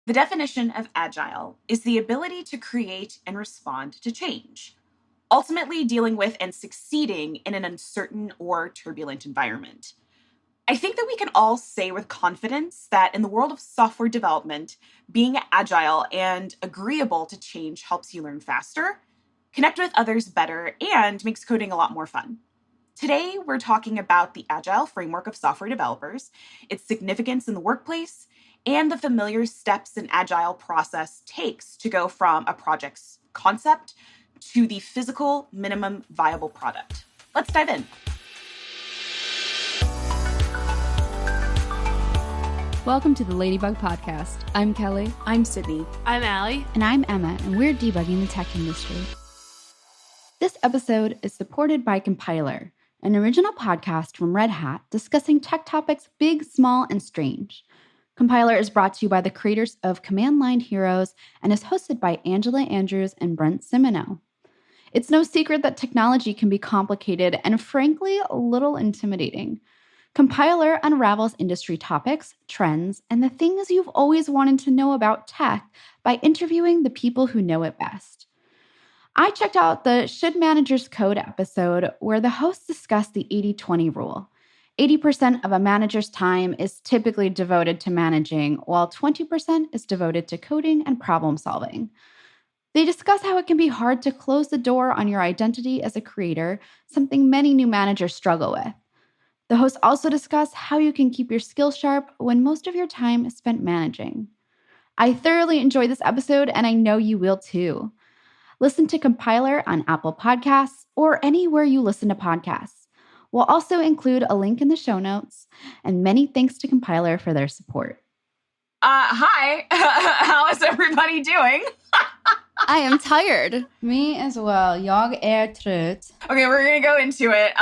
The definition of agile is the ability to create and respond to change, ultimately dealing with and succeeding in an uncertain or turbulent environment. I think that we can all say with confidence that in the world of software development, being agile and agreeable to change helps you learn faster, connect with others better, and makes coding a lot more fun. Today, we're talking about the agile framework of software developers, its significance in the workplace, and the familiar steps an agile process takes to go from a project's concept to the physical minimum viable product. Let's dive in. Welcome to the Ladybug Podcast. I'm Kelly. I'm Sydney. I'm Allie. And I'm Emma, and we're debugging the tech industry. This episode is supported by Compiler, an original podcast from Red Hat discussing tech topics big, small, and strange. Compiler is brought to you by the creators of Command Line Heroes and is hosted by Angela Andrews and Brent Simino. It's no secret that technology can be complicated and frankly a little intimidating. Compiler unravels industry topics, trends, and the things you've always wanted to know about tech by interviewing the people who know it best. I checked out the Should Managers Code episode where the hosts discussed the 80-20 rule. 80% of a manager's time is typically devoted to managing, while 20% is devoted to coding and problem solving. They discuss how it can be hard to close the door on your identity as a creator, something many new managers struggle with. The hosts also discuss how you can keep your skills sharp when most of your time is spent managing. I thoroughly enjoyed this episode, and I know you will too. Listen to Compiler on Apple Podcasts or anywhere you listen to podcasts. We'll also include a link in the show notes, and many thanks to Compiler for their support. Hi, how is everybody doing? I am tired. Me as well. Jag trött. Okay, we're gonna go into it.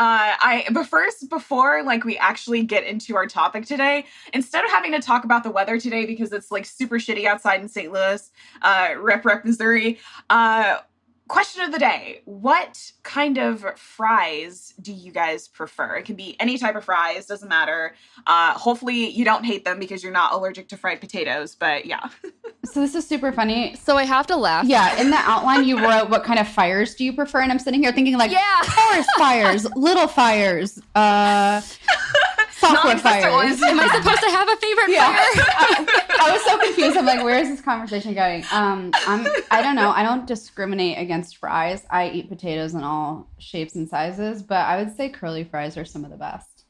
But first, before we actually get into our topic today, instead of having to talk about the weather today because it's super shitty outside in St. Louis, rep Missouri. Question of the day: what kind of fries do you guys prefer? It can be any type of fries, doesn't matter. Hopefully you don't hate them because you're not allergic to fried potatoes, but yeah. So this is super funny. So I have to laugh. Yeah, in the outline you wrote, what kind of fires do you prefer? And I'm sitting here thinking forest fires, little fires, software fires. Am I supposed to have a favorite fire? I was so confused. I'm like, where is this conversation going? I don't know. I don't discriminate against fries. I eat potatoes in all shapes and sizes, but I would say curly fries are some of the best.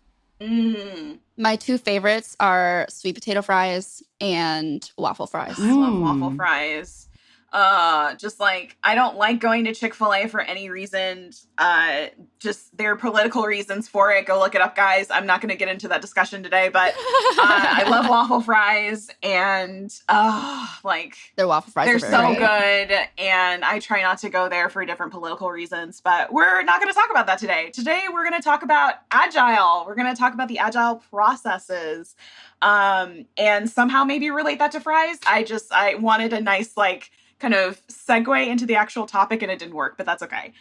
My two favorites are sweet potato fries and waffle fries. I love waffle fries. I don't like going to Chick-fil-A for any reason. Just there are political reasons for it. Go look it up, guys. I'm not going to get into that discussion today, but I love waffle fries, and their waffle fries they're are so great. good, and I try not to go there for different political reasons, but we're not going to talk about that today. Today, we're going to talk about Agile. We're going to talk about the Agile processes, and somehow maybe relate that to fries. I wanted a nice, kind of segue into the actual topic, and it didn't work, but that's okay.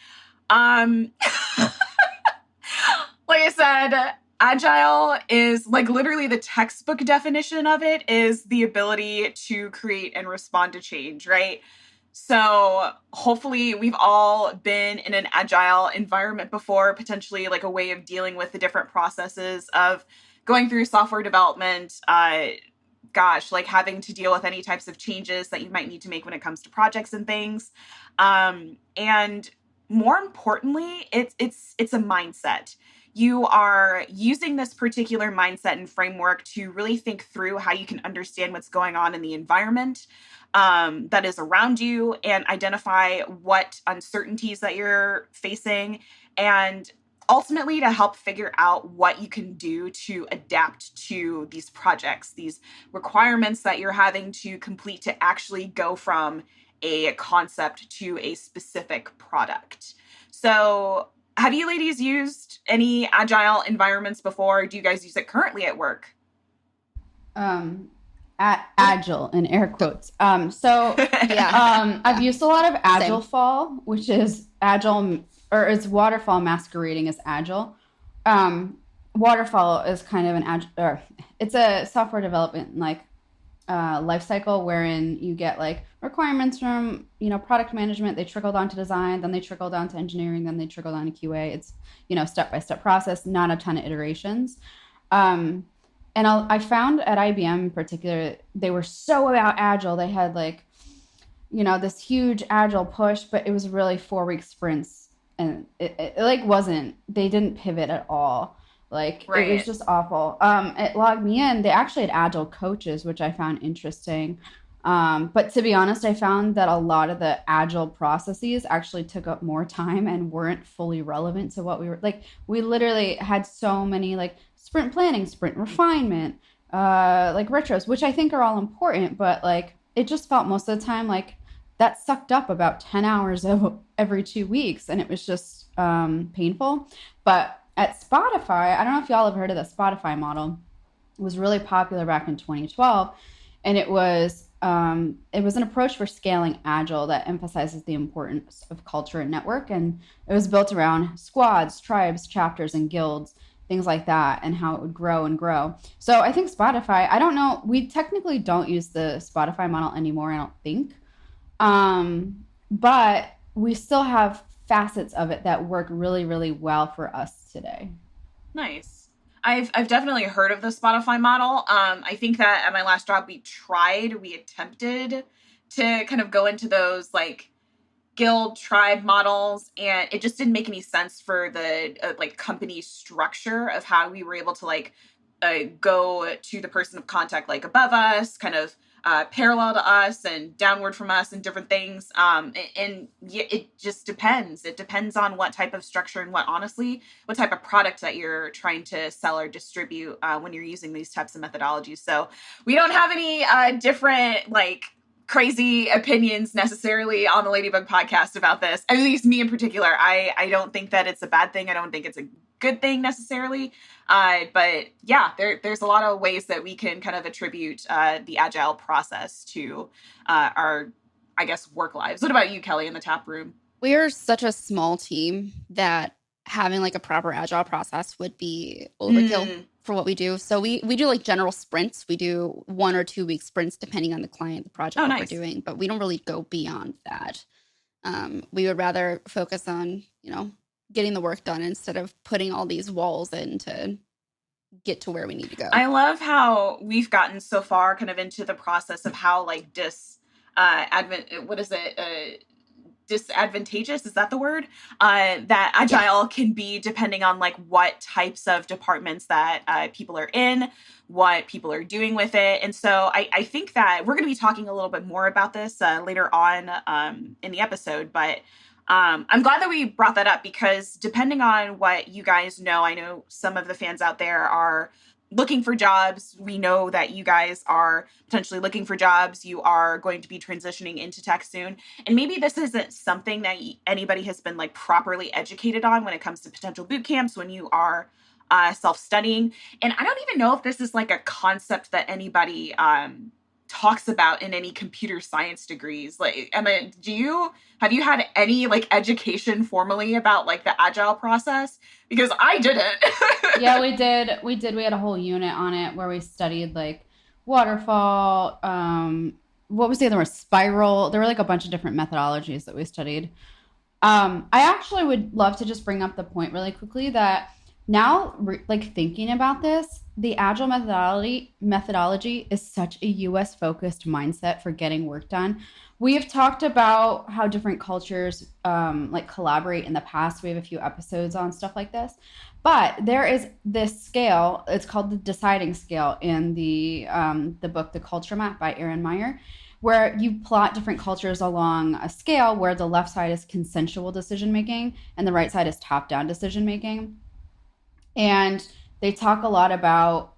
Like I said, Agile is literally the textbook definition of it is the ability to create and respond to change, right? So hopefully we've all been in an Agile environment before, potentially a way of dealing with the different processes of going through software development, having to deal with any types of changes that you might need to make when it comes to projects and things. And more importantly, it's a mindset. You are using this particular mindset and framework to really think through how you can understand what's going on in the environment that is around you and identify what uncertainties that you're facing, and ultimately to help figure out what you can do to adapt to these projects, these requirements that you're having to complete to actually go from a concept to a specific product. So have you ladies used any Agile environments before? Do you guys use it currently at work? Agile in air quotes. I've used a lot of Agile Fall, which is Agile, or it's waterfall masquerading as Agile. Waterfall is kind of an Agile, or it's a software development life cycle wherein you get like requirements from, product management, they trickle down to design, then they trickle down to engineering, then they trickle down to QA. It's, step-by-step process, not a ton of iterations. And I found at IBM in particular, they were so about Agile. They had like, this huge Agile push, but it was really 4-week sprints. And it like wasn't, they didn't pivot at all. Like, Right. It was just awful. At Log Me In, they actually had Agile coaches, which I found interesting. But to be honest, I found that a lot of the Agile processes actually took up more time and weren't fully relevant to what we were like. We literally had so many like sprint planning, sprint refinement, like retros, which I think are all important, but like it just felt most of the time like that sucked up about 10 hours of every 2 weeks, and it was just painful. But at Spotify, I don't know if y'all have heard of the Spotify model. It was really popular back in 2012, and it was an approach for scaling Agile that emphasizes the importance of culture and network, and it was built around squads, tribes, chapters, and guilds, things like that, and how it would grow and grow. So I think Spotify, I don't know, we technically don't use the Spotify model anymore, I don't think. But we still have facets of it that work really, really well for us today. Nice. I've definitely heard of the Spotify model. I think that at my last job, we attempted to kind of go into those like guild tribe models, and it just didn't make any sense for the like company structure of how we were able to like go to the person of contact like above us, kind of parallel to us and downward from us and different things. And it just depends. It depends on what type of structure and what type of product that you're trying to sell or distribute when you're using these types of methodologies. So we don't have any different like crazy opinions necessarily on the Ladybug podcast about this. At least me in particular. I don't think that it's a bad thing. I don't think it's a good thing necessarily. But yeah, there's a lot of ways that we can kind of attribute the Agile process to our, I guess, work lives. What about you, Kelly, in the tap room? We are such a small team that having like a proper Agile process would be overkill for what we do. So we do like general sprints. We do 1 or 2 week sprints depending on the client, the project that we're doing, but we don't really go beyond that. We would rather focus on, getting the work done instead of putting all these walls in to get to where we need to go. I love how we've gotten so far kind of into the process of how like disadvantageous, is that the word? That Agile can be depending on like what types of departments that people are in, what people are doing with it. And so I think that we're going to be talking a little bit more about this later on in the episode, but I'm glad that we brought that up because depending on what you guys know, I know some of the fans out there are looking for jobs. We know that you guys are potentially looking for jobs. You are going to be transitioning into tech soon. And maybe this isn't something that anybody has been like properly educated on when it comes to potential boot camps when you are self-studying. And I don't even know if this is like a concept that anybody talks about in any computer science degrees. Like, Emma, have you had any like education formally about like the Agile process? Because I didn't. Yeah, we did. We had a whole unit on it where we studied like waterfall. What was the other one? Spiral. There were like a bunch of different methodologies that we studied. I actually would love to just bring up the point really quickly that now, like thinking about this, the Agile methodology is such a US focused mindset for getting work done. We have talked about how different cultures like collaborate in the past. We have a few episodes on stuff like this. But there is this scale, it's called the deciding scale in the book, The Culture Map by Aaron Meyer, where you plot different cultures along a scale where the left side is consensual decision-making and the right side is top-down decision-making. And they talk a lot about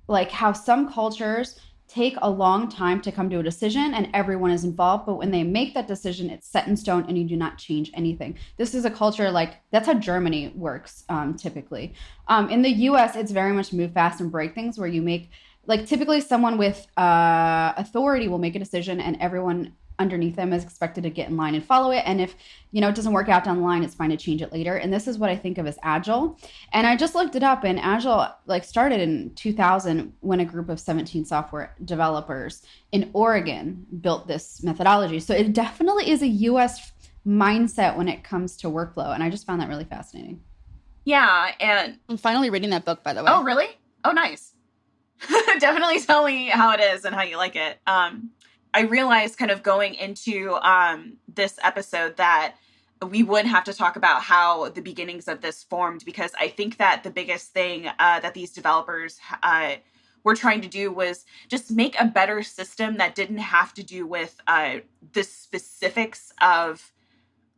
like how some cultures take a long time to come to a decision and everyone is involved, but when they make that decision, it's set in stone and you do not change anything. This is a culture like that's how Germany works typically. In the US, it's very much move fast and break things where you make like typically someone with authority will make a decision and everyone underneath them is expected to get in line and follow it. And if, it doesn't work out down the line, it's fine to change it later. And this is what I think of as Agile. And I just looked it up, and Agile started in 2000 when a group of 17 software developers in Oregon built this methodology. So it definitely is a US mindset when it comes to workflow. And I just found that really fascinating. Yeah. And I'm finally reading that book, by the way. Oh, really? Oh, nice. Definitely tell me how it is and how you like it. I realized kind of going into this episode that we would have to talk about how the beginnings of this formed, because I think that the biggest thing that these developers were trying to do was just make a better system that didn't have to do with the specifics of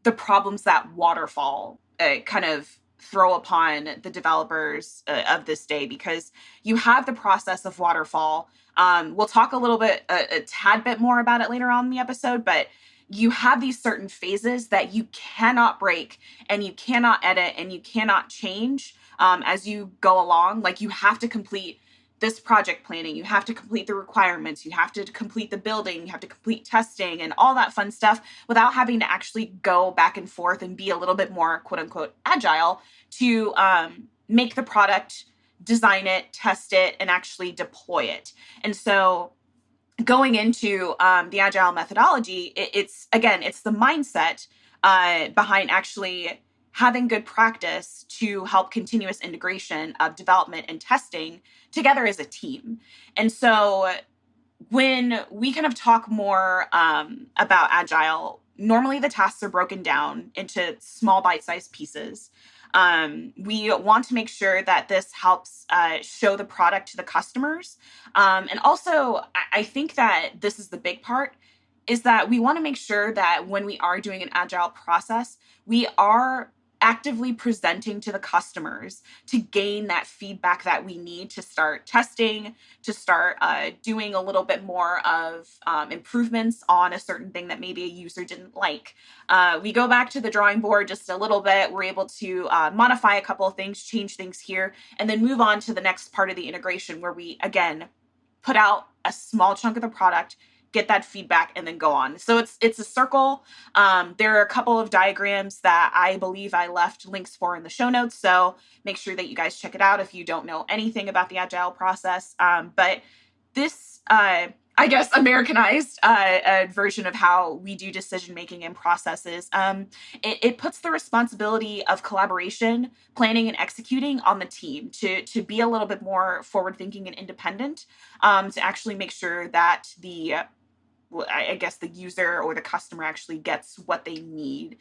the problems that waterfall kind of throw upon the developers of this day, because you have the process of waterfall. We'll talk a tad bit more about it later on in the episode, but you have these certain phases that you cannot break and you cannot edit and you cannot change as you go along. Like, you have to complete this project planning, you have to complete the requirements, you have to complete the building, you have to complete testing and all that fun stuff without having to actually go back and forth and be a little bit more quote unquote agile to make the product, design it, test it, and actually deploy it. And so going into the agile methodology, it's the mindset behind actually having good practice to help continuous integration of development and testing together as a team. And so when we kind of talk more about Agile, normally the tasks are broken down into small bite-sized pieces. We want to make sure that this helps show the product to the customers. And also, I think that this is the big part, is that we want to make sure that when we are doing an Agile process, we are actively presenting to the customers to gain that feedback that we need to start testing, to start doing a little bit more of improvements on a certain thing that maybe a user didn't like. We go back to the drawing board just a little bit. We're able to modify a couple of things, change things here, and then move on to the next part of the integration where we, again, put out a small chunk of the product, get that feedback, and then go on. So it's a circle. There are a couple of diagrams that I believe I left links for in the show notes. So make sure that you guys check it out if you don't know anything about the Agile process. But this, I guess, Americanized version of how we do decision-making and processes, it puts the responsibility of collaboration, planning, and executing on the team to be a little bit more forward-thinking and independent, to actually make sure that the user or the customer actually gets what they need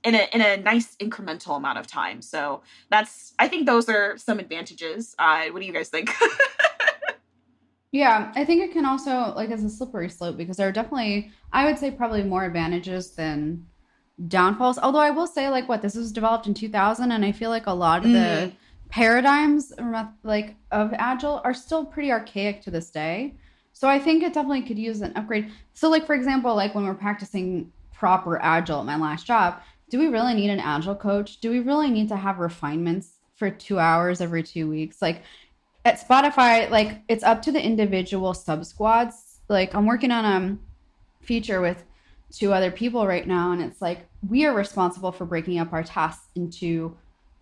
in a nice incremental amount of time. So I think those are some advantages. What do you guys think? Yeah, I think it can also, as a slippery slope, because there are definitely, I would say, probably more advantages than downfalls. Although I will say, this was developed in 2000, and I feel like a lot of the paradigms of Agile are still pretty archaic to this day. So I think it definitely could use an upgrade. So for example, when we're practicing proper Agile at my last job, do we really need an Agile coach? Do we really need to have refinements for 2 hours every 2 weeks? At Spotify, it's up to the individual sub squads. I'm working on a feature with 2 other people right now, and it's we are responsible for breaking up our tasks into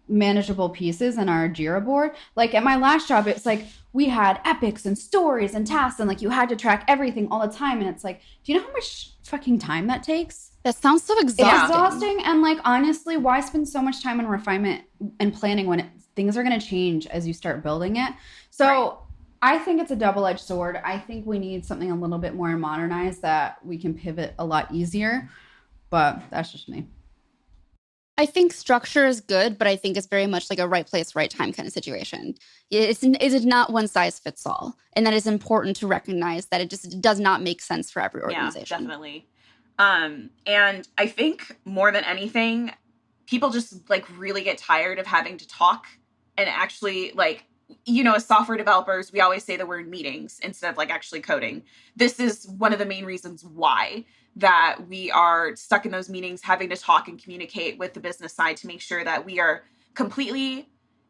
manageable pieces in our Jira board. At my last job, it's we had epics and stories and tasks, and you had to track everything all the time. And it's do you know how much fucking time that takes? That sounds so exhausting. It's exhausting. And honestly, why spend so much time on refinement and planning when things are going to change as you start building it? So right. I think it's a double-edged sword. I think we need something a little bit more modernized that we can pivot a lot easier. But that's just me. I think structure is good, but I think it's very much a right place, right time kind of situation. It's not one size fits all. And that is important to recognize that it just does not make sense for every organization. Yeah, definitely. And I think more than anything, people just really get tired of having to talk and actually as software developers, we always say the word meetings instead of actually coding. This is one of the main reasons why that we are stuck in those meetings, having to talk and communicate with the business side to make sure that we are completely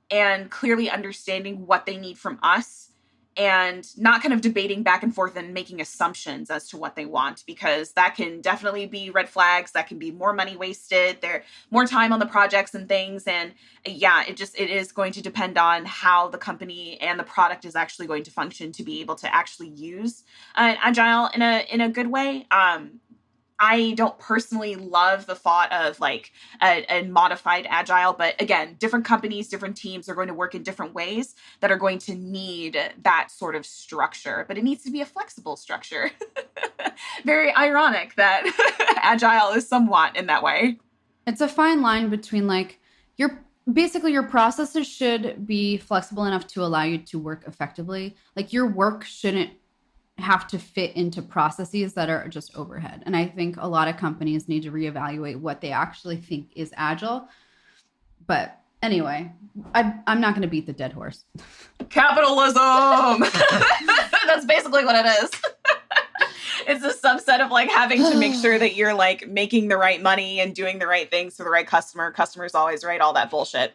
and clearly understanding what they need from us and not kind of debating back and forth and making assumptions as to what they want, because that can definitely be red flags. That can be more money wasted. There more time on the projects and things. And yeah, it is going to depend on how the company and the product is actually going to function to be able to actually use Agile in a good way. I don't personally love the thought of like a modified Agile, but again, different companies, different teams are going to work in different ways that are going to need that sort of structure, but it needs to be a flexible structure. Very ironic that Agile is somewhat in that way. It's a fine line between like your processes should be flexible enough to allow you to work effectively. Like your work shouldn't have to fit into processes that are just overhead. And I think a lot of companies need to reevaluate what they actually think is agile. But anyway, I'm not going to beat the dead horse. Capitalism! That's basically what it is. It's a subset of like having to make sure that you're like making the right money and doing the right things for the right customer. Customer's always right, all that bullshit.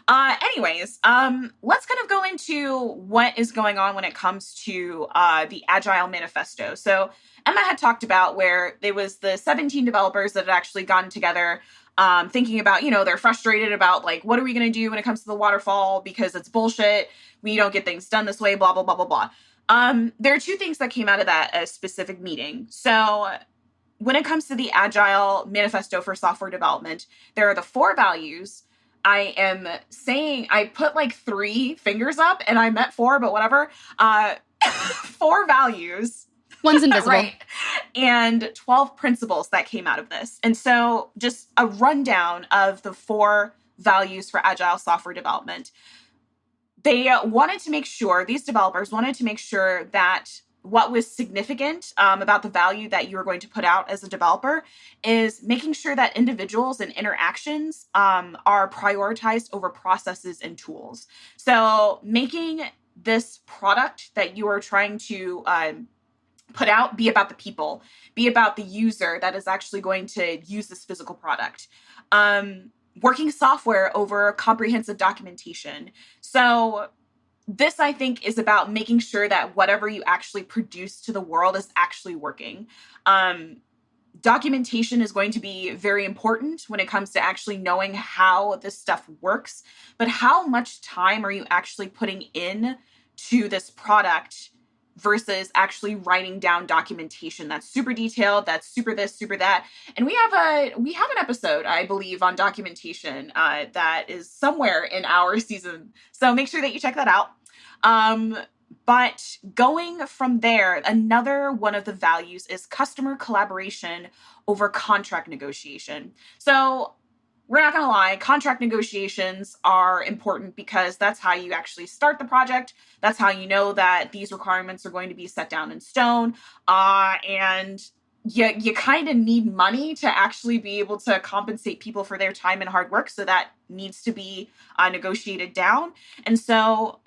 Anyways, let's kind of go into what is going on when it comes to the Agile Manifesto. So Emma had talked about where there was the 17 developers that had actually gotten together thinking about, they're frustrated about like, what are we going to do when it comes to the waterfall? Because it's bullshit. We don't get things done this way, blah, blah, blah, blah, blah. There are two things that came out of that specific meeting. So when it comes to the Agile Manifesto for software development, there are the 4 values. I am saying I put like 3 fingers up and I meant 4, but whatever. 4 values. One's invisible. Right. And 12 principles that came out of this. And so just a rundown of the 4 values for Agile software development. They wanted to make sure, these developers wanted to make sure that what was significant about the value that you were going to put out as a developer is making sure that individuals and interactions are prioritized over processes and tools. So making this product that you are trying to put out be about the people, be about the user that is actually going to use this physical product. Working software over comprehensive documentation. So this, I think, is about making sure that whatever you actually produce to the world is actually working. Documentation is going to be very important when it comes to actually knowing how this stuff works, but how much time are you actually putting in to this product versus actually writing down documentation that's super detailed, that's super this, super that. And we have an episode, I believe, on documentation that is somewhere in our season. So make sure that you check that out. But going from there, another one of the values is customer collaboration over contract negotiation. So we're not going to lie, contract negotiations are important because that's how you actually start the project. That's how you know that these requirements are going to be set down in stone. And you kind of need money to actually be able to compensate people for their time and hard work. So that needs to be negotiated down. And so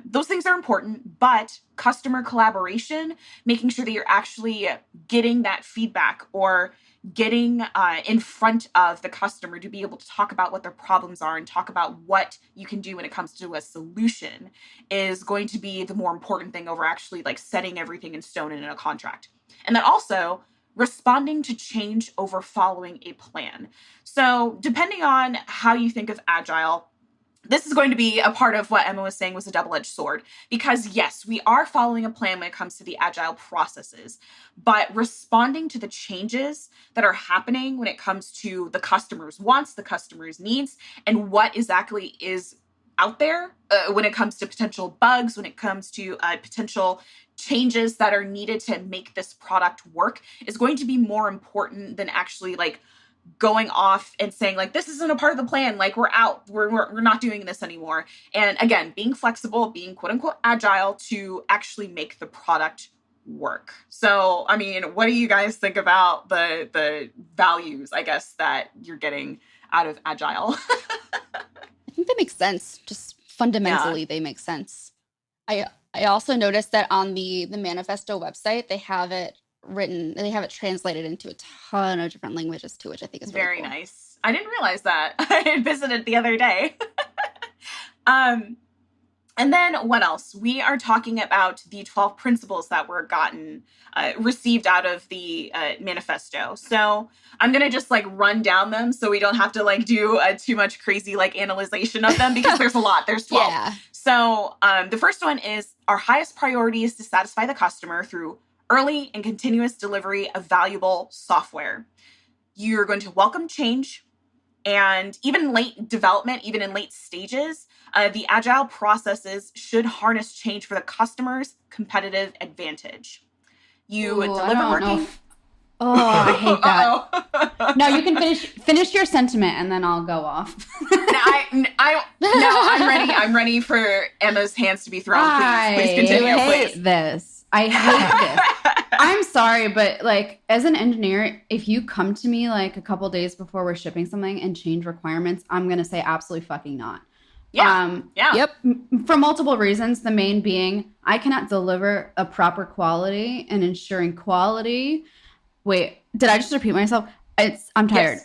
those things are important, but customer collaboration, making sure that you're actually getting that feedback or getting in front of the customer to be able to talk about what their problems are and talk about what you can do when it comes to a solution is going to be the more important thing over actually like setting everything in stone and in a contract. And then also responding to change over following a plan. So depending on how you think of Agile, this is going to be a part of what Emma was saying was a double-edged sword, because yes, we are following a plan when it comes to the Agile processes, but responding to the changes that are happening when it comes to the customer's wants, the customer's needs, and what exactly is out there when it comes to potential bugs, when it comes to potential changes that are needed to make this product work is going to be more important than actually like going off and saying like, this isn't a part of the plan. Like we're out, we're not doing this anymore. And again, being flexible, being quote unquote agile to actually make the product work. So, I mean, what do you guys think about the values, I guess, that you're getting out of Agile? I think that makes sense. Just fundamentally, they make sense. I also noticed that on the Manifesto website, they have it translated into a ton of different languages too, which I think is really very cool. Nice. I didn't realize that. I visited the other day. And then what else? We are talking about the 12 principles that were received out of the manifesto. So I'm going to just like run down them so we don't have to like do too much crazy like analyzation of them because there's a lot. There's 12. Yeah. So the first one is our highest priority is to satisfy the customer through early and continuous delivery of valuable software. You're going to welcome change. And even in late development, even in late stages, the agile processes should harness change for the customer's competitive advantage. You deliver working. Oh, I hate that. No, you can finish your sentiment and then I'll go off. I'm ready. I'm ready for Emma's hands to be thrown. Please continue. I hate this. I hate this. I'm sorry, but like as an engineer, if you come to me like a couple days before we're shipping something and change requirements, I'm going to say absolutely fucking not. Yeah. Yep. For multiple reasons, the main being I cannot deliver a proper quality and ensuring quality. Wait, did I just repeat myself? I'm tired.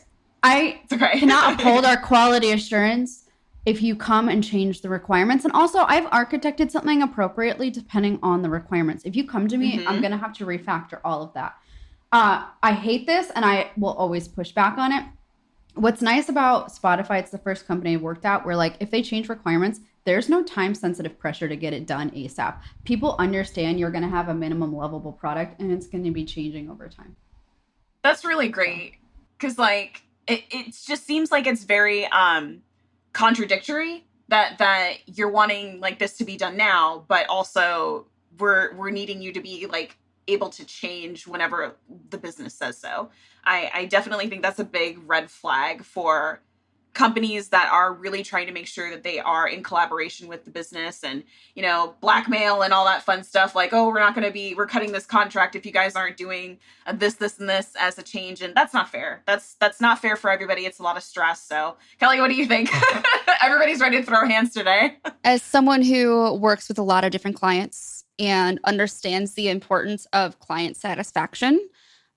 Yes. It's okay. Cannot uphold our quality assurance if you come and change the requirements. And also, I've architected something appropriately depending on the requirements. If you come to me, I'm going to have to refactor all of that. I hate this, and I will always push back on it. What's nice about Spotify, it's the first company I worked at where, like, if they change requirements, there's no time-sensitive pressure to get it done ASAP. People understand you're going to have a minimum lovable product, and it's going to be changing over time. That's really great. Because, like, it just seems like it's very contradictory that you're wanting, like, this to be done now, but also we're needing you to be, like, able to change whenever the business says so. I definitely think that's a big red flag for companies that are really trying to make sure that they are in collaboration with the business and, you know, blackmail and all that fun stuff like, oh, we're cutting this contract if you guys aren't doing this, and this as a change. And that's not fair. That's not fair for everybody. It's a lot of stress. So Kelly, what do you think? Everybody's ready to throw hands today. As someone who works with a lot of different clients and understands the importance of client satisfaction,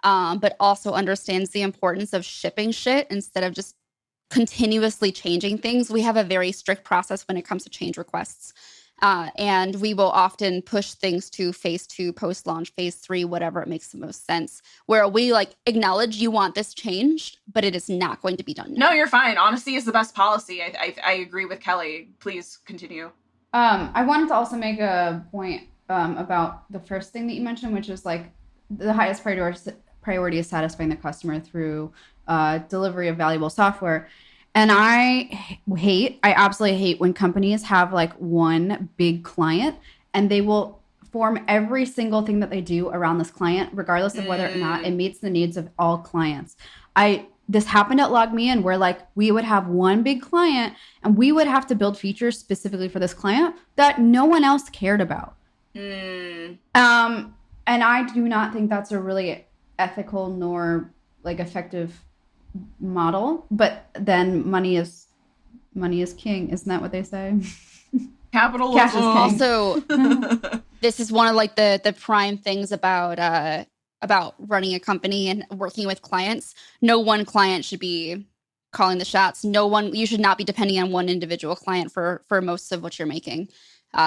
but also understands the importance of shipping shit instead of just continuously changing things. We have a very strict process when it comes to change requests. And we will often push things to phase 2, post-launch, phase 3, whatever it makes the most sense, where we like acknowledge you want this changed, but it is not going to be done now. No, you're fine. Honesty is the best policy. I agree with Kelly. Please continue. I wanted to also make a point about the first thing that you mentioned, which is like the highest priority is satisfying the customer through delivery of valuable software. And I absolutely hate when companies have like one big client and they will form every single thing that they do around this client, regardless of whether or not it meets the needs of all clients. This happened at LogMeIn where like we would have one big client and we would have to build features specifically for this client that no one else cared about. And I do not think that's a really ethical nor like effective model, but then money is king. Isn't that what they say? Capitalism. Cash is king. Also, this is one of like the prime things about running a company and working with clients. No one client should be calling the shots. You should not be depending on one individual client for most of what you're making,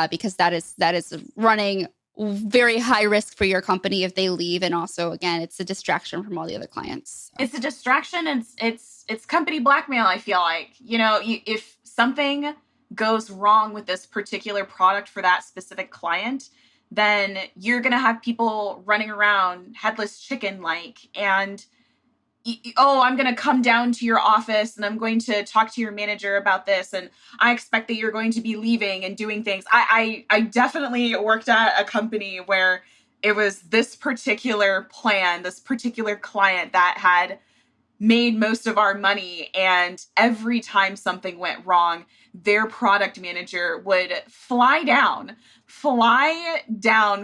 because that is running very high risk for your company if they leave. And also, again, it's a distraction from all the other clients. It's a distraction. It's company blackmail. I feel like, you know, if something goes wrong with this particular product for that specific client, then you're going to have people running around headless chicken like, and I'm going to come down to your office and I'm going to talk to your manager about this. And I expect that you're going to be leaving and doing things. I definitely worked at a company where it was this particular plan, this particular client that had made most of our money. And every time something went wrong, their product manager would fly down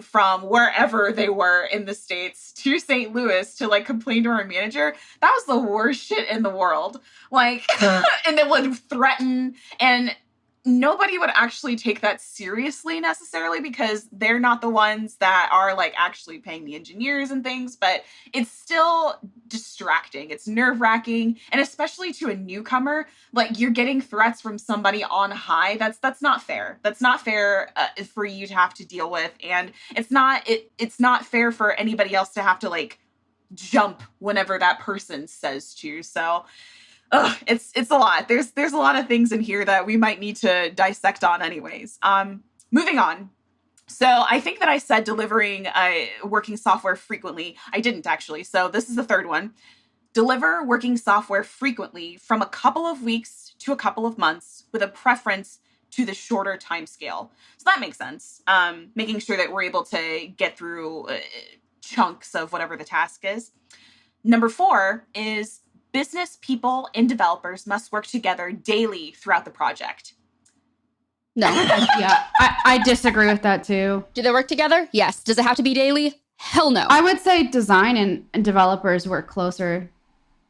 from wherever they were in the States to St. Louis to like complain to our manager. That was the worst shit in the world. Like, and then would threaten. And nobody would actually take that seriously necessarily because they're not the ones that are like actually paying the engineers and things, but it's still distracting. It's nerve-wracking. And especially to a newcomer, like you're getting threats from somebody on high. That's not fair. That's not fair for you to have to deal with. And it's not fair for anybody else to have to like jump whenever that person says to. So it's a lot. There's a lot of things in here that we might need to dissect on anyways. Moving on. So I think that I said delivering working software frequently. I didn't actually. So this is the third one. Deliver working software frequently from a couple of weeks to a couple of months with a preference to the shorter time scale. So that makes sense. Making sure that we're able to get through chunks of whatever the task is. Number 4 is business people and developers must work together daily throughout the project. No. I disagree with that too. Do they work together? Yes. Does it have to be daily? Hell no. I would say design and developers work closer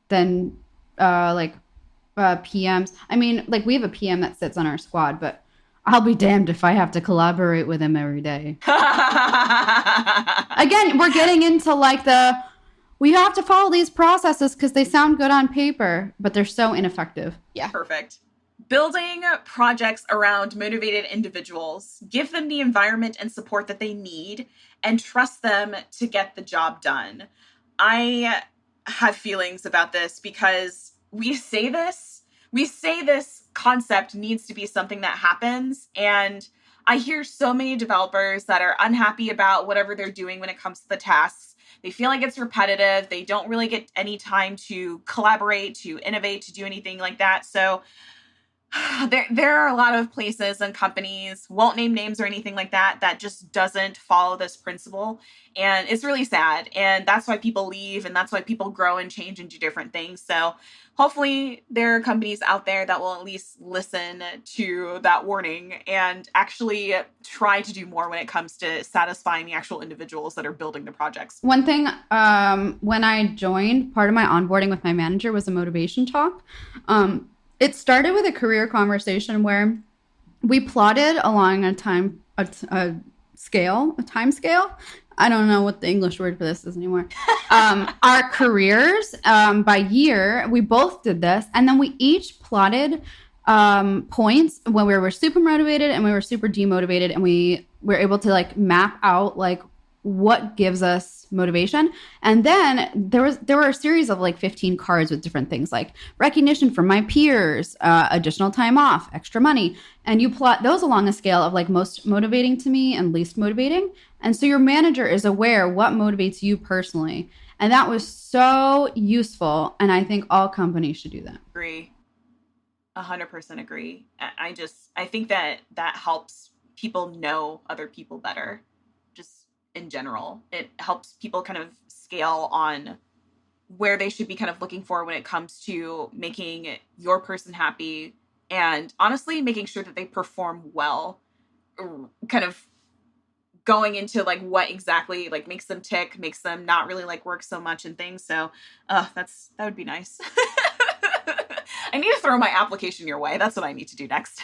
than PMs. I mean, like we have a PM that sits on our squad, but I'll be damned if I have to collaborate with him every day. Again, we're getting into like we have to follow these processes because they sound good on paper, but they're so ineffective. Yeah. Perfect. Building projects around motivated individuals, give them the environment and support that they need, and trust them to get the job done. I have feelings about this because we say this concept needs to be something that happens. And I hear so many developers that are unhappy about whatever they're doing when it comes to the tasks. They feel like it's repetitive. They don't really get any time to collaborate, to innovate, to do anything like that. So there are a lot of places and companies, won't name names or anything like that, that just doesn't follow this principle. And it's really sad. And that's why people leave. And that's why people grow and change and do different things. So hopefully there are companies out there that will at least listen to that warning and actually try to do more when it comes to satisfying the actual individuals that are building the projects. One thing, when I joined, part of my onboarding with my manager was a motivation talk. It started with a career conversation where we plotted along a time scale. I don't know what the English word for this is anymore. Our careers by year, we both did this. And then we each plotted points when we were super motivated and we were super demotivated. And we were able to like map out like what gives us motivation. And then there were a series of like 15 cards with different things like recognition from my peers, additional time off, extra money. And you plot those along a scale of like most motivating to me and least motivating. And so your manager is aware what motivates you personally. And that was so useful. And I think all companies should do that. Agree. 100% agree. I think that helps people know other people better. Just in general, it helps people kind of scale on where they should be kind of looking for when it comes to making your person happy and honestly making sure that they perform well, kind of going into like what exactly like makes them tick, makes them not really like work so much and things. So that would be nice. I need to throw my application your way. That's what I need to do next.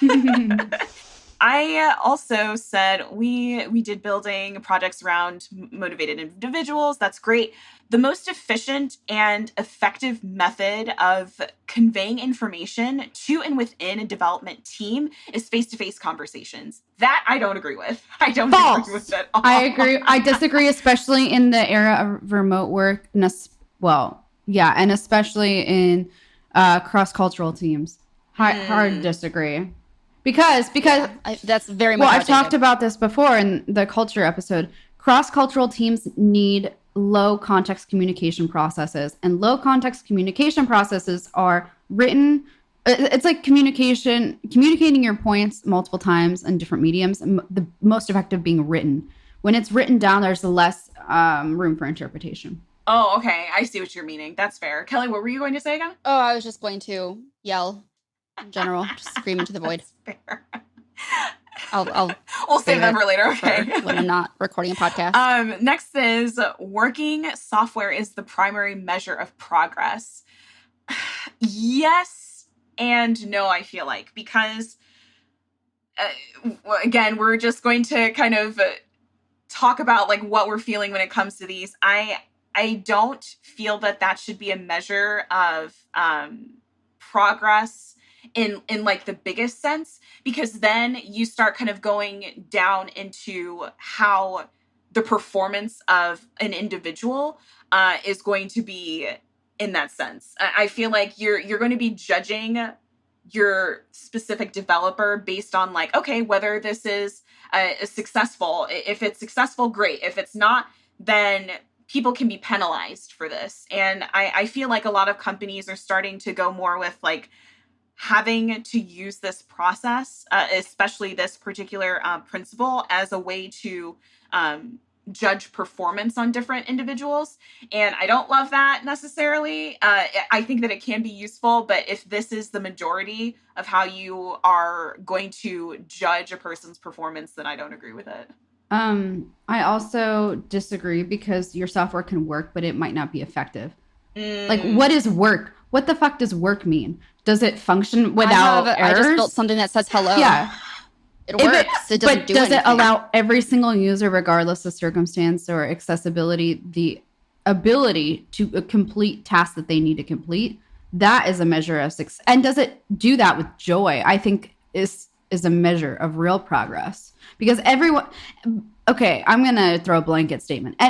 I also said we did building projects around motivated individuals. That's great. The most efficient and effective method of conveying information to and within a development team is face-to-face conversations. That I don't agree with. I don't agree with that at all. I agree. I disagree, especially in the era of remote work. And especially in cross-cultural teams. Hard to disagree. Because that's very much. Well, I've talked about this before in the culture episode. Cross-cultural teams need low context communication processes, and low context communication processes are written. It's like communicating your points multiple times in different mediums. And the most effective being written. When it's written down, there's less room for interpretation. Oh, okay. I see what you're meaning. That's fair. Kelly, what were you going to say again? Oh, I was just going to yell. In general, just scream into the void. Fair. We'll save that for later. Okay. When I'm not recording a podcast. Next is working software is the primary measure of progress. Yes and no, I feel like, because Again, we're just going to kind of talk about like what we're feeling when it comes to these. I don't feel that should be a measure of progress in like the biggest sense, because then you start kind of going down into how the performance of an individual is going to be in that sense. I feel like you're going to be judging your specific developer based on like, okay, whether this is successful. If it's successful, great. If it's not, then people can be penalized for this. And I feel like a lot of companies are starting to go more with like having to use this process, especially this particular principle, as a way to judge performance on different individuals. And I don't love that necessarily. I think that it can be useful, but if this is the majority of how you are going to judge a person's performance, then I don't agree with it. I also disagree, because your software can work, but it might not be effective. Like, what is work? What the fuck does work mean? Does it function without errors? I just built something that says hello. Yeah. It works. It doesn't do anything. It allow every single user, regardless of circumstance or accessibility, the ability to complete tasks that they need to complete? That is a measure of success. And does it do that with joy? I think is a measure of real progress. Because everyone... Okay, I'm going to throw a blanket statement.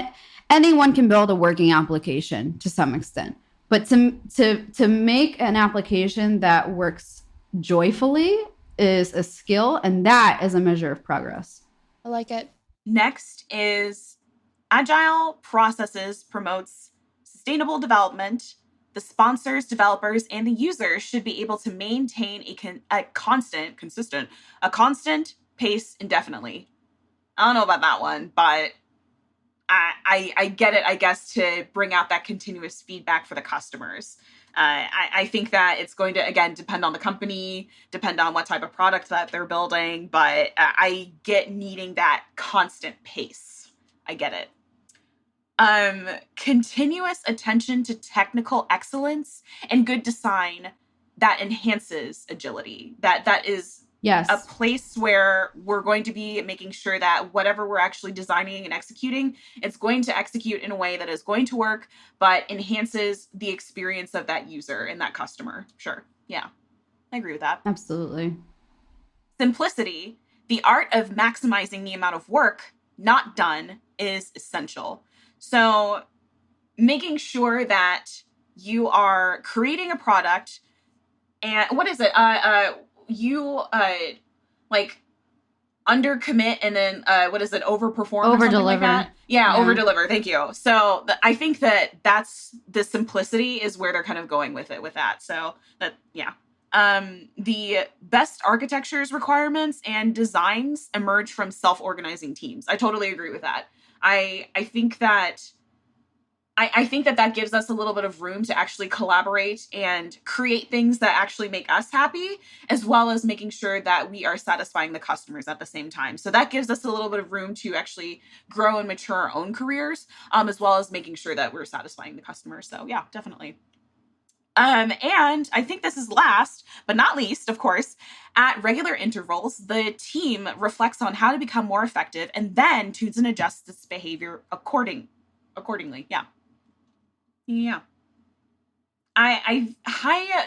Anyone can build a working application to some extent. But to make an application that works joyfully is a skill, and that is a measure of progress. I like it. Next is Agile processes promotes sustainable development. The sponsors, developers, and the users should be able to maintain a constant pace indefinitely. I don't know about that one, but I get it, I guess, to bring out that continuous feedback for the customers. I think that it's going to, again, depend on the company, depend on what type of product that they're building, but I get needing that constant pace. I get it. Continuous attention to technical excellence and good design that enhances agility. That is a place where we're going to be making sure that whatever we're actually designing and executing, it's going to execute in a way that is going to work, but enhances the experience of that user and that customer. Sure. Yeah, I agree with that. Absolutely. Simplicity, the art of maximizing the amount of work not done, is essential. So making sure that you are creating a product, and what is it? You like undercommit and then what is it? Overperform, over or something deliver. Like that? Yeah, over deliver. Thank you. So I think that's the simplicity is where they're kind of going with it with that. So that the best architectures requirements and designs emerge from self-organizing teams. I totally agree with that. I think that that gives us a little bit of room to actually collaborate and create things that actually make us happy, as well as making sure that we are satisfying the customers at the same time. So that gives us a little bit of room to actually grow and mature our own careers, as well as making sure that we're satisfying the customers. So yeah, definitely. And I think this is last but not least, of course, at regular intervals, the team reflects on how to become more effective and then tunes and adjusts its behavior accordingly. Yeah. Yeah. I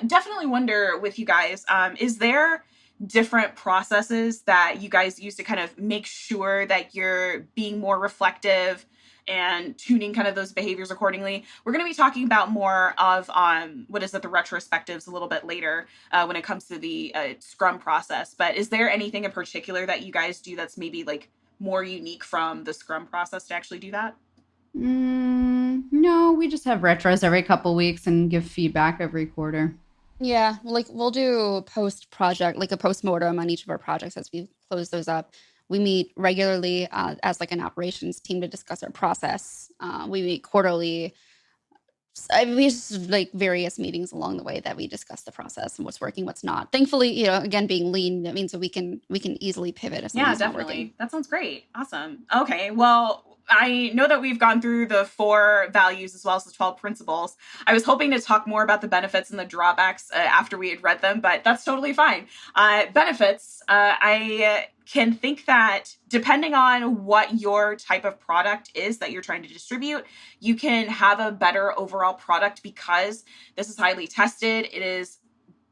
definitely wonder with you guys, is there different processes that you guys use to kind of make sure that you're being more reflective and tuning kind of those behaviors accordingly? We're going to be talking about more of the retrospectives a little bit later when it comes to the Scrum process. But is there anything in particular that you guys do that's maybe like more unique from the Scrum process to actually do that? No, we just have retros every couple weeks and give feedback every quarter. Yeah, like we'll do post-project, like a post-mortem on each of our projects as we close those up. We meet regularly as like an operations team to discuss our process. We meet quarterly we just like various meetings along the way that we discuss the process and what's working, what's not. Thankfully, again, being lean, that means that we can easily pivot if something's not working. That sounds great. Awesome. Okay. Well, I know that we've gone through the 4 values as well as the 12 principles. I was hoping to talk more about the benefits and the drawbacks after we had read them, but that's totally fine. Benefits, I can think that depending on what your type of product is that you're trying to distribute, you can have a better overall product because this is highly tested. It is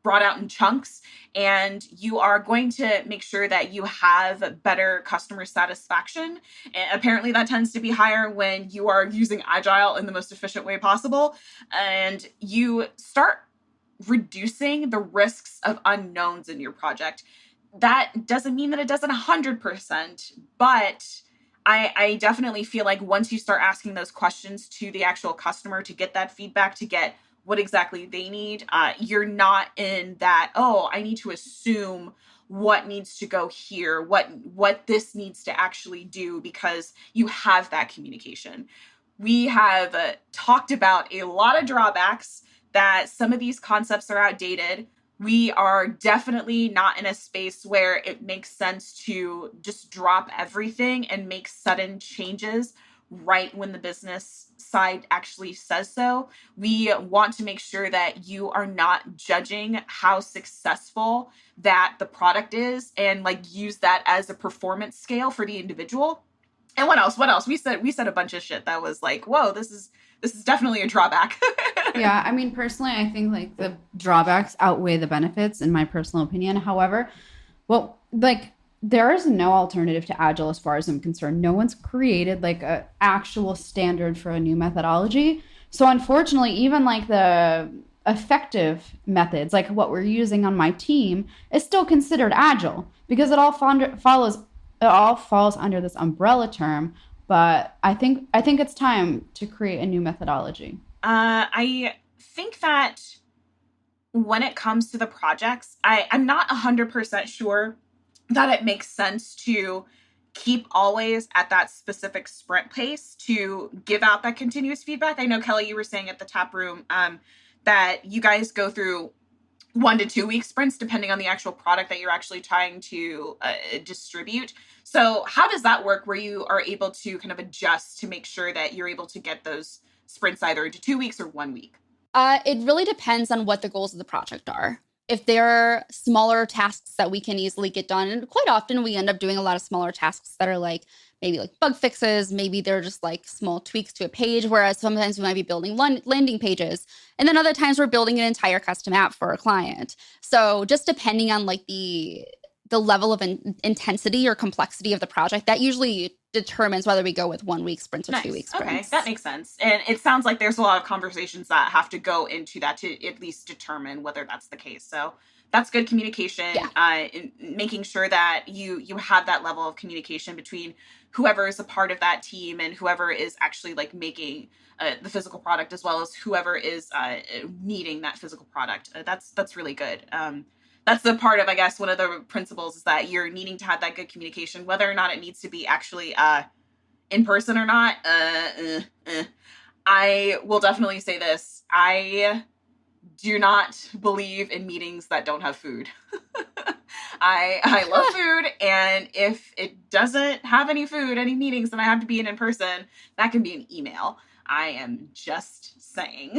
brought out in chunks, and you are going to make sure that you have better customer satisfaction. And apparently that tends to be higher when you are using Agile in the most efficient way possible. And you start reducing the risks of unknowns in your project. That doesn't mean that it doesn't 100%, but I definitely feel like once you start asking those questions to the actual customer to get that feedback, to get what exactly they need, you're not in that, oh, I need to assume what needs to go here, what this needs to actually do, because you have that communication. We have talked about a lot of drawbacks, that some of these concepts are outdated. We are definitely not in a space where it makes sense to just drop everything and make sudden changes right when the business side actually says so. We want to make sure that you are not judging how successful that the product is and like use that as a performance scale for the individual. And what else? We said a bunch of shit that was like, whoa, this is definitely a drawback. Yeah, I mean, personally, I think like the drawbacks outweigh the benefits in my personal opinion. However, well, like there is no alternative to Agile as far as I'm concerned. No one's created like an actual standard for a new methodology. So unfortunately, even like the effective methods, like what we're using on my team, is still considered Agile because it all falls under this umbrella term. But I think it's time to create a new methodology. I think that when it comes to the projects, I'm not 100% sure that it makes sense to keep always at that specific sprint pace to give out that continuous feedback. I know, Kelly, you were saying at the tap room that you guys go through 1 to 2 week sprints depending on the actual product that you're actually trying to distribute. So how does that work where you are able to kind of adjust to make sure that you're able to get those sprints either into 2 weeks or 1 week? It really depends on what the goals of the project are. If they're smaller tasks that we can easily get done, and quite often we end up doing a lot of smaller tasks that are like maybe like bug fixes, maybe they're just like small tweaks to a page, whereas sometimes we might be building landing pages. And then other times we're building an entire custom app for a client. So just depending on like the level of intensity or complexity of the project, that usually determines whether we go with 1 week sprints or 2 week sprints. Okay, that makes sense. And it sounds like there's a lot of conversations that have to go into that to at least determine whether that's the case. So that's good communication, in making sure that you have that level of communication between whoever is a part of that team and whoever is actually like making the physical product, as well as whoever is needing that physical product. That's really good. That's the part of, I guess, one of the principles is that you're needing to have that good communication, whether or not it needs to be actually in person or not. I will definitely say this. I do not believe in meetings that don't have food. I love food, and if it doesn't have any food, any meetings that I have to be in person, that can be an email. I am just saying.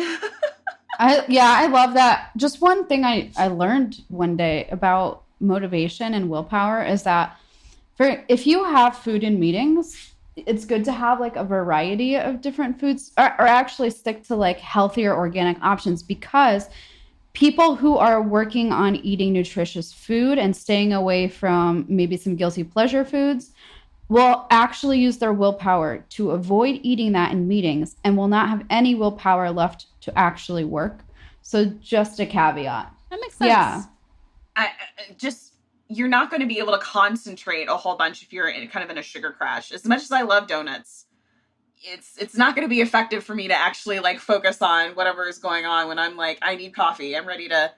I love that. Just one thing I learned one day about motivation and willpower is that if you have food in meetings, it's good to have like a variety of different foods or actually stick to like healthier organic options, because people who are working on eating nutritious food and staying away from maybe some guilty pleasure foods will actually use their willpower to avoid eating that in meetings and will not have any willpower left to actually work. So just a caveat. That makes sense. Yeah. You're not going to be able to concentrate a whole bunch if you're kind of in a sugar crash. As much as I love donuts, it's not going to be effective for me to actually like focus on whatever is going on when I'm like, I need coffee. I'm ready to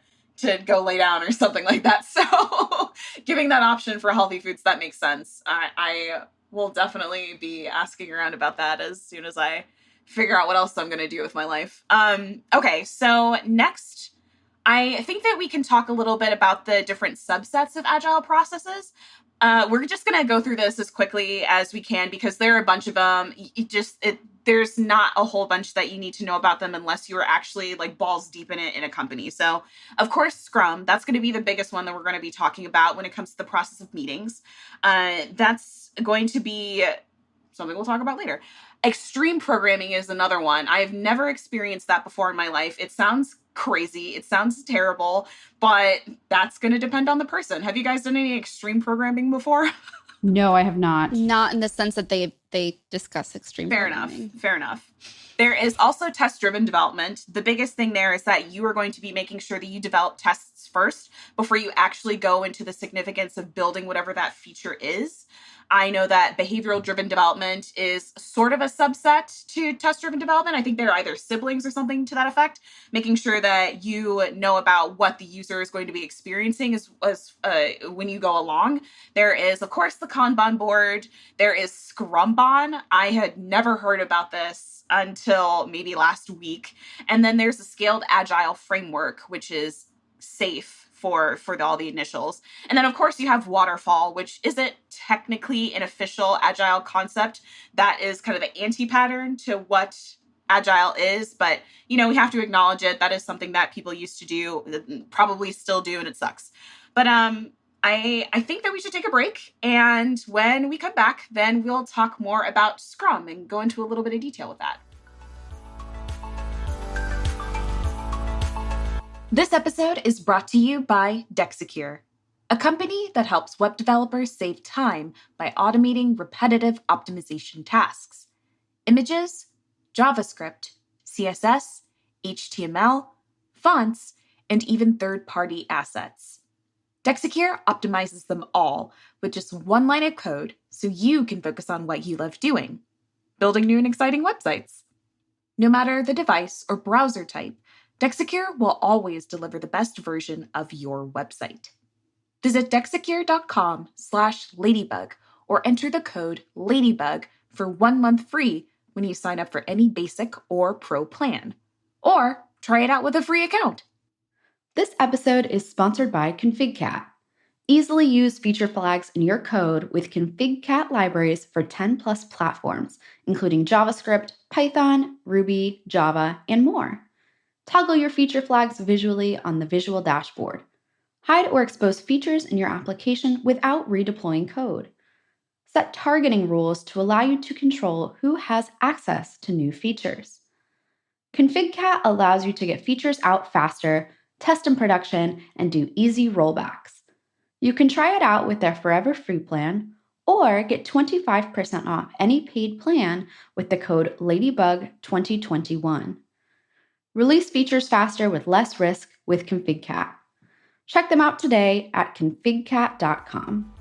go lay down or something like that. So giving that option for healthy foods, that makes sense. I will definitely be asking around about that as soon as I figure out what else I'm going to do with my life. Okay, so next, I think that we can talk a little bit about the different subsets of agile processes. We're just going to go through this as quickly as we can because there are a bunch of them. There's not a whole bunch that you need to know about them unless you're actually like balls deep in it in a company. So, of course, Scrum, that's going to be the biggest one that we're going to be talking about when it comes to the process of meetings. That's going to be something we'll talk about later. Extreme programming is another one. I've never experienced that before in my life. It sounds crazy. It sounds terrible, but that's going to depend on the person. Have you guys done any extreme programming before? No, I have not. Not in the sense that they discuss extreme Fair programming. enough. Fair enough. There is also test-driven development. The biggest thing there is that you are going to be making sure that you develop tests first before you actually go into the significance of building whatever that feature is. I know that behavioral-driven development is sort of a subset to test-driven development. I think they're either siblings or something to that effect, making sure that you know about what the user is going to be experiencing as when you go along. There is, of course, the Kanban board. There is Scrumban. I had never heard about this until maybe last week. And then there's a scaled agile framework, which is SAFe for all the initials. And then, of course, you have waterfall, which isn't technically an official agile concept. That is kind of the anti-pattern to what agile is. But, you know, we have to acknowledge it. That is something that people used to do, probably still do, and it sucks. But I think that we should take a break. And when we come back, then we'll talk more about Scrum and go into a little bit of detail with that. This episode is brought to you by Dexecure, a company that helps web developers save time by automating repetitive optimization tasks. Images, JavaScript, CSS, HTML, fonts, and even third-party assets. Dexecure optimizes them all with just one line of code so you can focus on what you love doing, building new and exciting websites. No matter the device or browser type, Dexecure will always deliver the best version of your website. Visit dexecure.com/ladybug or enter the code LADYBUG for 1 month free when you sign up for any basic or pro plan. Or try it out with a free account. This episode is sponsored by ConfigCat. Easily use feature flags in your code with ConfigCat libraries for 10 plus platforms, including JavaScript, Python, Ruby, Java, and more. Toggle your feature flags visually on the visual dashboard. Hide or expose features in your application without redeploying code. Set targeting rules to allow you to control who has access to new features. ConfigCat allows you to get features out faster, test in production, and do easy rollbacks. You can try it out with their forever free plan or get 25% off any paid plan with the code LADYBUG2021. Release features faster with less risk with ConfigCat. Check them out today at configcat.com.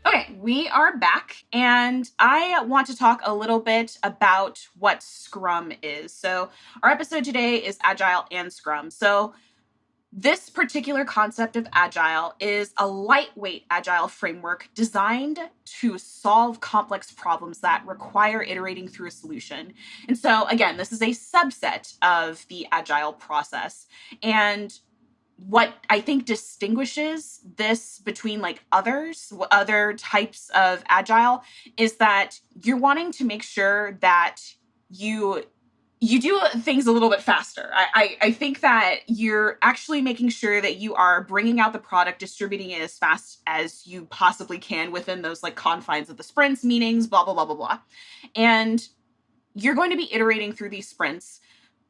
Okay, we are back, and I want to talk a little bit about what Scrum is. So our episode today is Agile and Scrum. So this particular concept of Agile is a lightweight Agile framework designed to solve complex problems that require iterating through a solution. And so, again, this is a subset of the Agile process. And what I think distinguishes this between like other types of Agile is that you're wanting to make sure that you do things a little bit faster. I think that you're actually making sure that you are bringing out the product, distributing it as fast as you possibly can within those like confines of the sprints, meetings, blah, blah, blah, blah, blah. And you're going to be iterating through these sprints.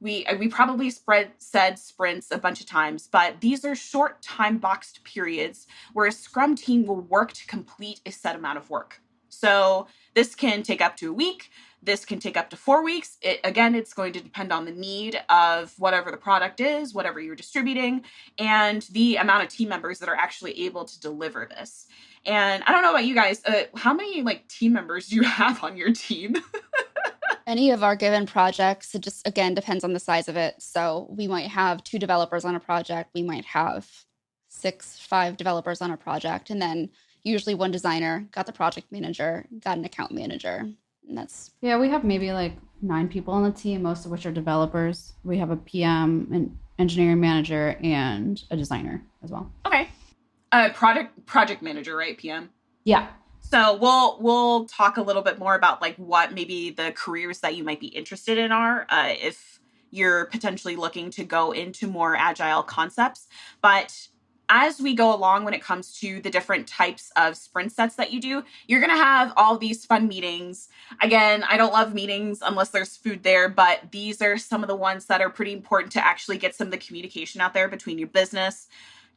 We probably said sprints a bunch of times, but these are short time boxed periods where a Scrum team will work to complete a set amount of work. So this can take up to a week. This can take up to 4 weeks. It's going to depend on the need of whatever the product is, whatever you're distributing, and the amount of team members that are actually able to deliver this. And I don't know about you guys, how many like team members do you have on your team? Any of our given projects, it just, again, depends on the size of it. So we might have 2 developers on a project. We might have 5 developers on a project. And then usually one designer, got the project manager, got an account manager. And that's Yeah, we have maybe like 9 people on the team, most of which are developers. We have a PM, an engineering manager, and a designer as well. Okay. Project manager, right? PM. Yeah. So we'll talk a little bit more about like what maybe the careers that you might be interested in are, if you're potentially looking to go into more agile concepts. But as we go along, when it comes to the different types of sprint sets that you do, you're going to have all these fun meetings. Again, I don't love meetings unless there's food there, but these are some of the ones that are pretty important to actually get some of the communication out there between your business,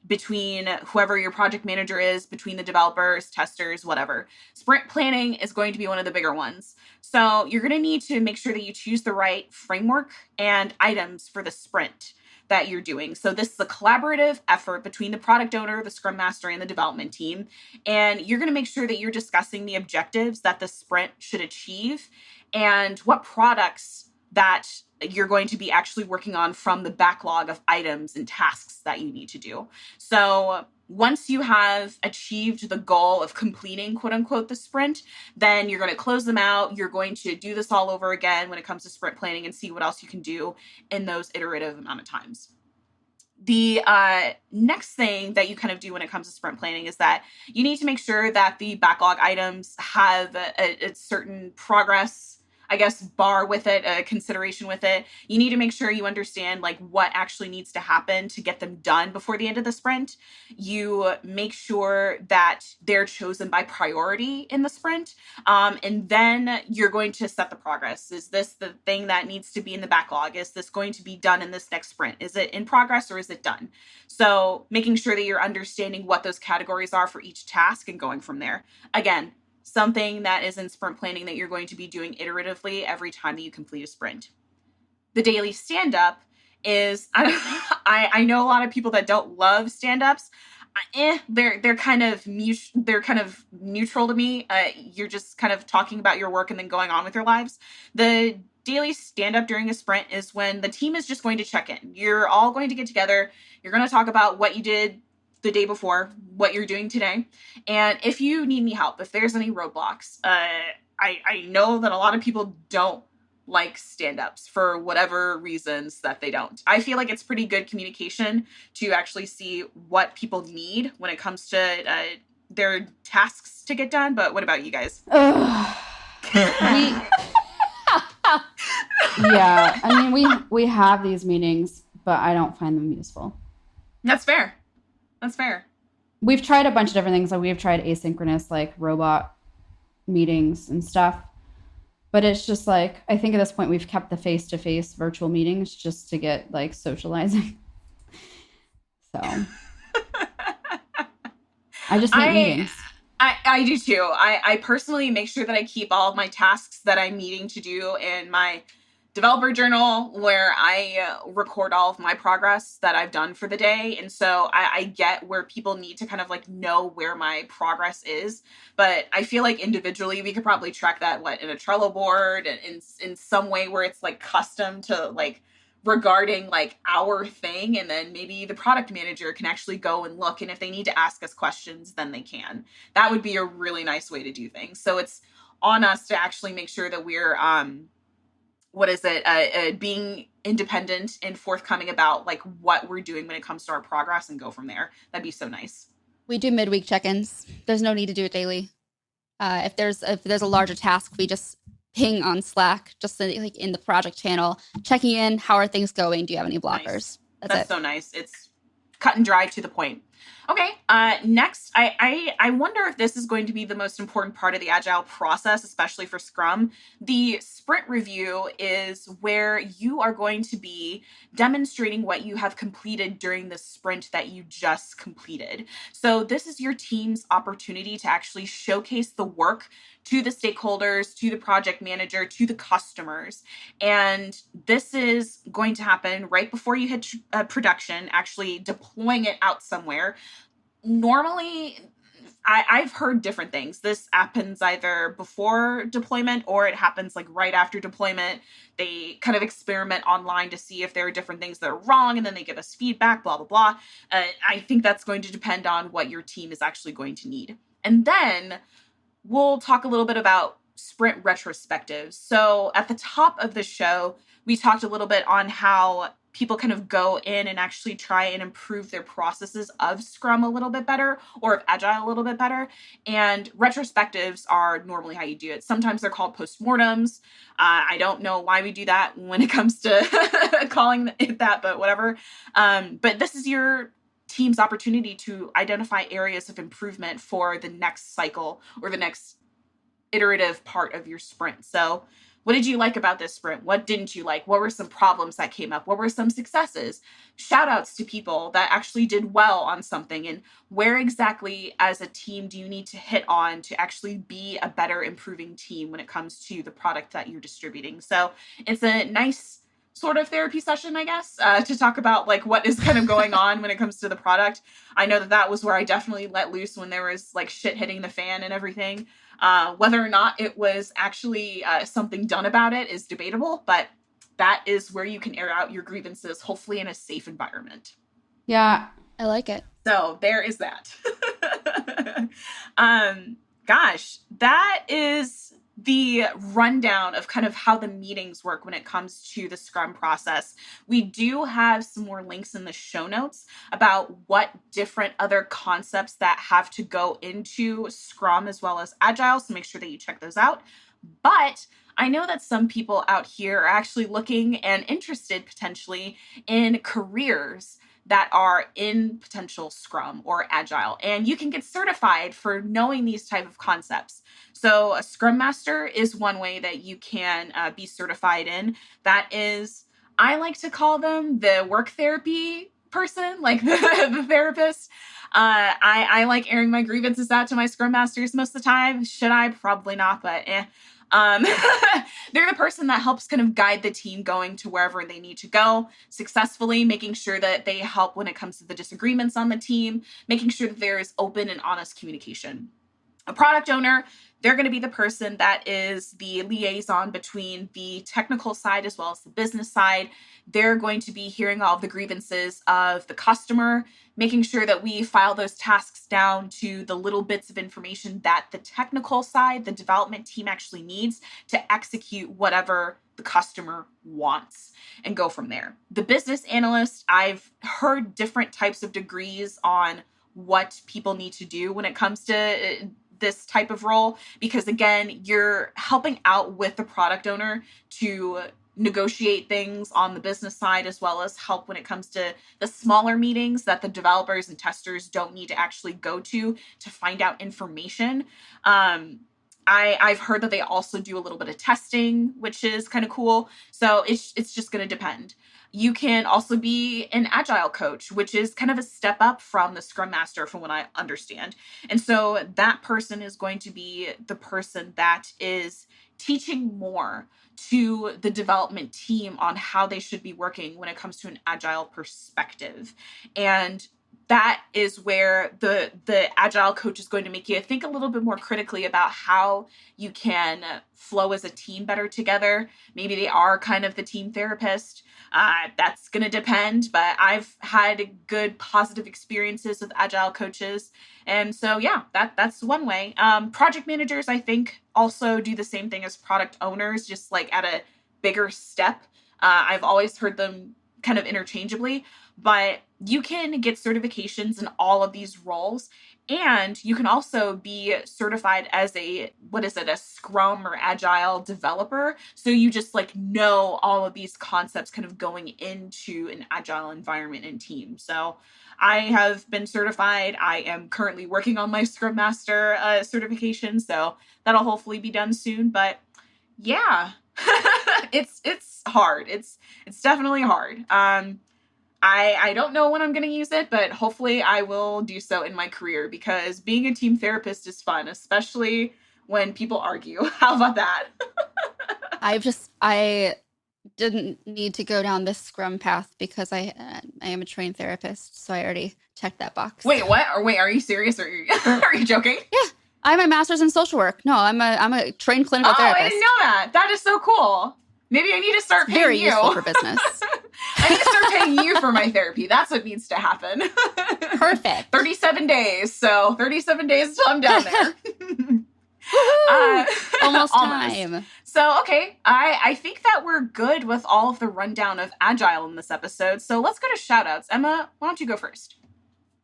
between whoever your project manager is, between the developers, testers, whatever. Sprint planning is going to be one of the bigger ones. So you're going to need to make sure that you choose the right framework and items for the sprint that you're doing. So this is a collaborative effort between the product owner, the scrum master, and the development team. And you're going to make sure that you're discussing the objectives that the sprint should achieve and what products that you're going to be actually working on from the backlog of items and tasks that you need to do. So once you have achieved the goal of completing, quote unquote, the sprint, then you're going to close them out. You're going to do this all over again when it comes to sprint planning and see what else you can do in those iterative amount of times. The next thing that you kind of do when it comes to sprint planning is that you need to make sure that the backlog items have a certain progress, I guess, bar with it, a consideration with it. You need to make sure you understand like what actually needs to happen to get them done before the end of the sprint. You make sure that they're chosen by priority in the sprint. And then you're going to set the progress. Is this the thing that needs to be in the backlog? Is this going to be done in this next sprint? Is it in progress or is it done? So making sure that you're understanding what those categories are for each task and going from there. Again, something that is in sprint planning that you're going to be doing iteratively every time that you complete a sprint. The daily stand-up is, I know a lot of people that don't love stand-ups. They're kind of neutral to me. You're just kind of talking about your work and then going on with your lives. The daily stand-up during a sprint is when the team is just going to check in. You're all going to get together. You're going to talk about what you did the day before, what you're doing today. And if you need any help, if there's any roadblocks, I know that a lot of people don't like stand-ups for whatever reasons that they don't. I feel like it's pretty good communication to actually see what people need when it comes to their tasks to get done. But what about you guys? Yeah, I mean, we have these meetings, but I don't find them useful. That's fair. That's fair. We've tried a bunch of different things. Like we've tried asynchronous, like robot meetings and stuff. But it's just like, I think at this point we've kept the face-to-face virtual meetings just to get like socializing. So I just hate meetings. I do too. I personally make sure that I keep all of my tasks that I'm needing to do in my developer journal where I record all of my progress that I've done for the day. And so I get where people need to kind of like know where my progress is. But I feel like individually we could probably track that in a Trello board and in some way where it's like custom to like regarding like our thing. And then maybe the product manager can actually go and look. And if they need to ask us questions, then they can. That would be a really nice way to do things. So it's on us to actually make sure that we're, being independent and forthcoming about like what we're doing when it comes to our progress and go from there. That'd be so nice. We do midweek check-ins. There's no need to do it daily. If there's a larger task, we just ping on Slack, just like in the project channel, checking in. How are things going? Do you have any blockers? Nice. That's it. So nice. It's cut and dry to the point. Okay. Next, I wonder if this is going to be the most important part of the Agile process, especially for Scrum. The sprint review is where you are going to be demonstrating what you have completed during the sprint that you just completed. So this is your team's opportunity to actually showcase the work to the stakeholders, to the project manager, to the customers. And this is going to happen right before you hit production, actually deploying it out somewhere. Normally, I've heard different things. This happens either before deployment or it happens like right after deployment. They kind of experiment online to see if there are different things that are wrong, and then they give us feedback, blah, blah, blah. I think that's going to depend on what your team is actually going to need. And then we'll talk a little bit about sprint retrospectives. So at the top of the show, we talked a little bit on how people kind of go in and actually try and improve their processes of Scrum a little bit better, or of Agile a little bit better. And retrospectives are normally how you do it. Sometimes they're called postmortems. I don't know why we do that when it comes to calling it that, but whatever. But this is your team's opportunity to identify areas of improvement for the next cycle or the next iterative part of your sprint. So what did you like about this sprint? What didn't you like? What were some problems that came up? What were some successes? Shout outs to people that actually did well on something. And where exactly as a team do you need to hit on to actually be a better improving team when it comes to the product that you're distributing? So it's a nice sort of therapy session, I guess, to talk about like what is kind of going on when it comes to the product. I know that was where I definitely let loose when there was like shit hitting the fan and everything. Whether or not it was actually something done about it is debatable, but that is where you can air out your grievances, hopefully in a safe environment. Yeah, I like it. So there is that. Gosh, that is the rundown of kind of how the meetings work when it comes to the Scrum process. We do have some more links in the show notes about what different other concepts that have to go into Scrum as well as Agile, so make sure that you check those out. But I know that some people out here are actually looking and interested potentially in careers that are in potential Scrum or Agile, and you can get certified for knowing these type of concepts. So a Scrum Master is one way that you can be certified in. That is, I like to call them the work therapy person, like the therapist. I like airing my grievances out to my Scrum Masters most of the time. Should I? Probably not, but they're the person that helps kind of guide the team going to wherever they need to go successfully, making sure that they help when it comes to the disagreements on the team, making sure that there is open and honest communication. A product owner, they're going to be the person that is the liaison between the technical side as well as the business side. They're going to be hearing all of the grievances of the customer, making sure that we file those tasks down to the little bits of information that the technical side, the development team actually needs to execute whatever the customer wants and go from there. The business analyst, I've heard different types of degrees on what people need to do when it comes to this type of role, because again, you're helping out with the product owner to negotiate things on the business side, as well as help when it comes to the smaller meetings that the developers and testers don't need to actually go to find out information. I've heard that they also do a little bit of testing, which is kind of cool. So it's just going to depend. You can also be an Agile coach, which is kind of a step up from the Scrum Master from what I understand. And so that person is going to be the person that is teaching more to the development team on how they should be working when it comes to an Agile perspective. And that is where the Agile coach is going to make you think a little bit more critically about how you can flow as a team better together. Maybe they are kind of the team therapist. That's going to depend, but I've had good positive experiences with Agile coaches. And so, yeah, that's one way. Project managers, I think, also do the same thing as product owners, just like at a bigger step. I've always heard them kind of interchangeably, but you can get certifications in all of these roles. And you can also be certified as a Scrum or Agile developer. So you just like know all of these concepts kind of going into an Agile environment and team. So I have been certified. I am currently working on my Scrum Master certification. So that'll hopefully be done soon. But yeah, it's hard. It's definitely hard. I don't know when I'm going to use it, but hopefully I will do so in my career, because being a team therapist is fun, especially when people argue. How about that? I didn't need to go down this Scrum path because I am a trained therapist, so I already checked that box. Wait, what? Or wait, are you serious? Or are you joking? Yeah, I have my master's in social work. No, I'm a trained clinical therapist. Oh, I didn't know that. That is so cool. Maybe I need to start paying very you. Useful for business. I need to start paying you for my therapy. That's what needs to happen. Perfect. 37 days. So 37 days until I'm down there. Almost time. So, okay, I think that we're good with all of the rundown of Agile in this episode. So let's go to shout-outs. Emma, why don't you go first?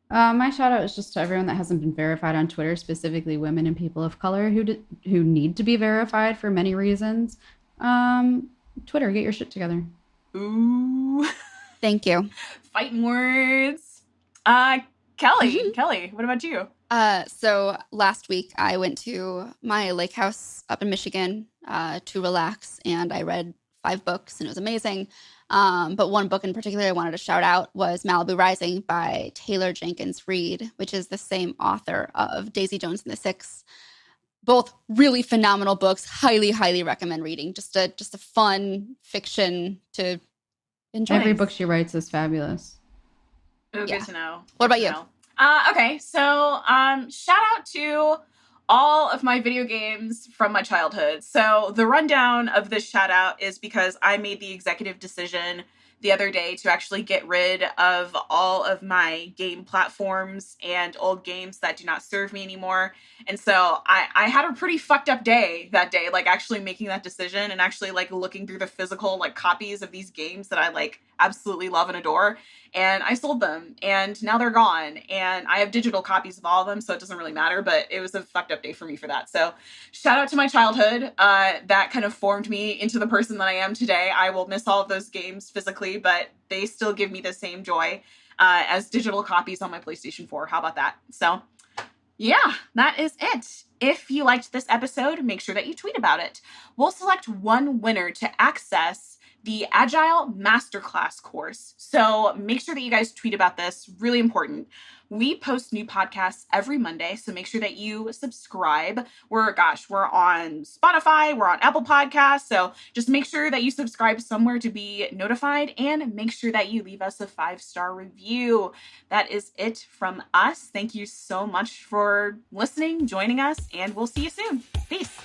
My shout out is just to everyone that hasn't been verified on Twitter, specifically women and people of color who need to be verified for many reasons. Twitter, get your shit together. Ooh. Thank you. Fighting words. Kelly, what about you? So last week I went to my lake house up in Michigan to relax, and I read 5 books, and it was amazing. But one book in particular I wanted to shout out was Malibu Rising by Taylor Jenkins Reid, which is the same author of Daisy Jones and the Six. Both really phenomenal books. Highly, highly recommend reading. Just a fun fiction to enjoy. Every book she writes is fabulous. Ooh, good to know. What about you? Okay, so shout out to all of my video games from my childhood. So the rundown of this shout out is because I made the executive decision the other day to actually get rid of all of my game platforms and old games that do not serve me anymore. And so I had a pretty fucked up day that day, like actually making that decision and actually like looking through the physical like copies of these games that I like absolutely love and adore. And I sold them and now they're gone. And I have digital copies of all of them, so it doesn't really matter, but it was a fucked up day for me for that. So shout out to my childhood. That kind of formed me into the person that I am today. I will miss all of those games physically, but they still give me the same joy as digital copies on my PlayStation 4. How about that? So yeah, that is it. If you liked this episode, make sure that you tweet about it. We'll select one winner to access the Agile Masterclass course. So make sure that you guys tweet about this. Really important. We post new podcasts every Monday, so make sure that you subscribe. We're on Spotify, we're on Apple Podcasts, so just make sure that you subscribe somewhere to be notified and make sure that you leave us a 5-star review. That is it from us. Thank you so much for listening, joining us, and we'll see you soon. Peace.